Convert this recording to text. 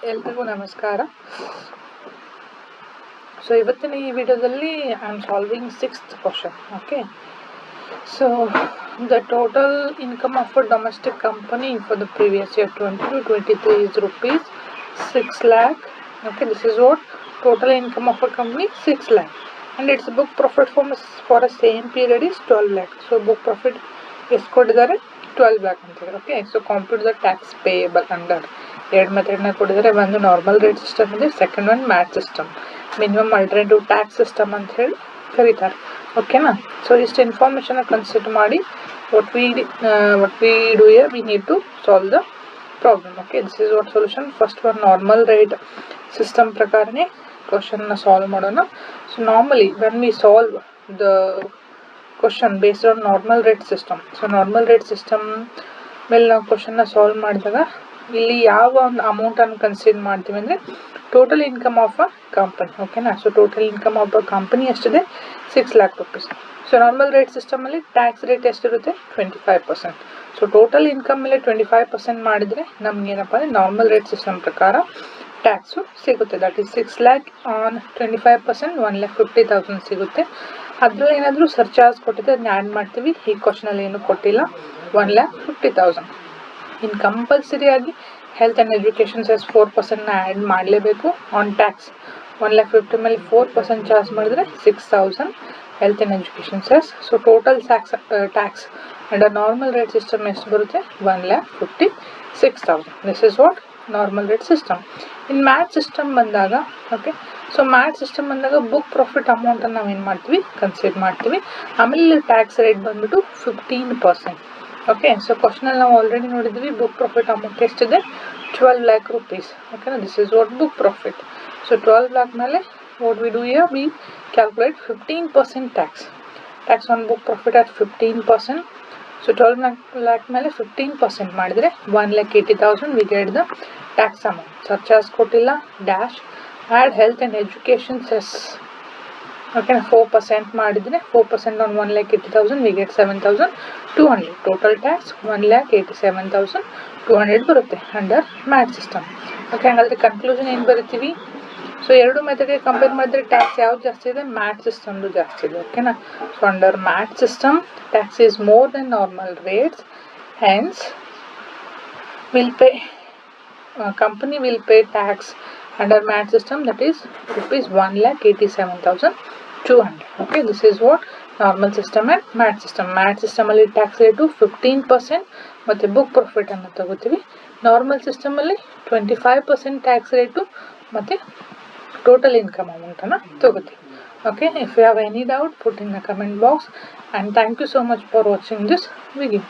ಎಲ್ರಿಗೂ ನಮಸ್ಕಾರ. ಸೊ ಇವತ್ತಿನ ಈ ವಿಡಿಯೋದಲ್ಲಿ I am solving 6th question. Okay, so the total income of a domestic company for the previous year 22-23 is rupees 6 lakh. Okay, this is what total income of a company, 6 lakh, and its book profit for a same period is 12 lakh. So book profit ಎಷ್ಟು ಕೊಟ್ಟಿದ್ದಾರೆ, 12 lakh ಅಂತಾರೆ. Okay, so compute the tax payable under ಎರಡು ಮೆಥಡ್ನ ಕೊಟ್ಟಿದ್ದಾರೆ. ಒಂದು normal rate system ಇದೆ, second one mat system, minimum alternative tax system ಅಂತ ಹೇಳಿ ಕರೀತಾರೆ. ಓಕೆನಾ? ಸೊ ಇಷ್ಟು ಇನ್ಫಾರ್ಮೇಷನ್ ಕನ್ಸಿಡರ್ ಮಾಡಿ what we do here, we need to solve the problem. Okay, this is what solution. First one, normal rate system ಪ್ರಕಾರನೇ question ನ solve ಮಾಡೋಣ. So normally when we solve the question based on normal rate system, so normal rate system ಮೇಲೆ ನಾವು question ನ solve ಮಾಡಿದಾಗ ಇಲ್ಲಿ ಯಾವ ಒಂದು ಅಮೌಂಟ್ ಅನ್ನು ಕನ್ಸಿಡರ್ ಮಾಡ್ತೀವಿ ಅಂದ್ರೆ total income of a company. ಓಕೆನಾ? So total income of a company ಎಷ್ಟಿದೆ, 6 lakh rupees. So normal rate system ಅಲ್ಲಿ ಟ್ಯಾಕ್ಸ್ ರೇಟ್ ಎಷ್ಟಿರುತ್ತೆ, 25%. ಸೊ ಟೋಟಲ್ ಇನ್ಕಮ್ ಮೇಲೆ 25% ಮಾಡಿದ್ರೆ ನಮ್ಗೆ ಏನಪ್ಪ ಅಂದ್ರೆ ನಾರ್ಮಲ್ ರೇಟ್ ಸಿಸ್ಟಮ್ ಪ್ರಕಾರ ಟ್ಯಾಕ್ಸು ಸಿಗುತ್ತೆ. ದಟ್ ಈಸ್ 6 lakh ಆನ್ 25%, 1,50,000 ಸಿಗುತ್ತೆ. ಅದ್ರಲ್ಲಿ ಏನಾದರೂ ಸರ್ಚಾರ್ಜ್ ಕೊಟ್ಟಿದೆ, ಅದನ್ನ ಆ್ಯಡ್ ಮಾಡ್ತೀವಿ. ಈ ಕ್ವಶನ್ ಅಲ್ಲಿ ಏನು ಕೊಟ್ಟಿಲ್ಲ, 1,50,000. ಇನ್ ಕಂಪಲ್ಸರಿ ಆಗಿ health and education cess 4% add ಮಾಡಲೇಬೇಕು ಆನ್ ಟ್ಯಾಕ್ಸ್. 1,50,000 ಮೇಲೆ 4% ಚಾರ್ಜ್ ಮಾಡಿದ್ರೆ 6,000 health and education cess. So total tax under normal rate system ಎಷ್ಟು ಬರುತ್ತೆ, 1,56,000. This is what normal rate system. In mat system ಬಂದಾಗ, ಓಕೆ, ಸೊ ಮ್ಯಾಟ್ ಸಿಸ್ಟಮ್ ಬಂದಾಗ book profit ಅಮೌಂಟನ್ನು ನಾವೇನು ಮಾಡ್ತೀವಿ, ಕನ್ಸಿಡರ್ ಮಾಡ್ತೀವಿ. ಆಮೇಲೆ ಟ್ಯಾಕ್ಸ್ ರೇಟ್ ಬಂದ್ಬಿಟ್ಟು 15%. ಓಕೆ, ಸೊ ಕ್ವಶನಲ್ಲಿ ನಾವು ಆಲ್ರೆಡಿ ನೋಡಿದ್ವಿ ಬುಕ್ ಪ್ರಾಫಿಟ್ ಅಮೌಂಟ್ ಎಷ್ಟಿದೆ, 12 lakh rupees. ಓಕೆನಾ? This is what book profit. So 12 lakh ಮೇಲೆ what we do here, we calculate 15% tax on book profit at 15%. So 12 lakh ಮೇಲೆ 15% ಮಾಡಿದರೆ 1,80,000 we get the tax amount. Surcharge ಕೊಟ್ಟಿಲ್ಲ, dash add health and education cess. Okay, 4% ಮಾಡಿದರೆ 4% on 1,80,000 we get 7,200. Total tax 1,87,200 ಬರುತ್ತೆ under MAT system. Okay, ಹಾಗಾದರೆ conclusion ಏನು ಬರಿತೀವಿ, so ಎರಡು ಮೆಥಡ್ಗೆ compare ಮಾಡಿದ್ರೆ ಟ್ಯಾಕ್ಸ್ ಯಾವ್ದು ಜಾಸ್ತಿ ಇದೆ, ಮ್ಯಾಟ್ ಸಿಸ್ಟಮ್ದು ಜಾಸ್ತಿ ಇದೆ. ಓಕೆನಾ? So under MAT system tax is more than normal rates, hence will pay company will pay tax under MAT system, that is rupees 1,87,200. Okay, this is what normal system and MAT system. MAT system ಅಲ್ಲಿ tax rate 15% ಮತ್ತೆ book profit ಅನ್ನು ತಗೋತೀವಿ. Normal system ಅಲ್ಲಿ 25% tax rate ಮತ್ತೆ total income amount ಅನ್ನು ತಗೋತೀವಿ. Okay, if you have any doubt, put in the comment box, and thank you so much for watching this video.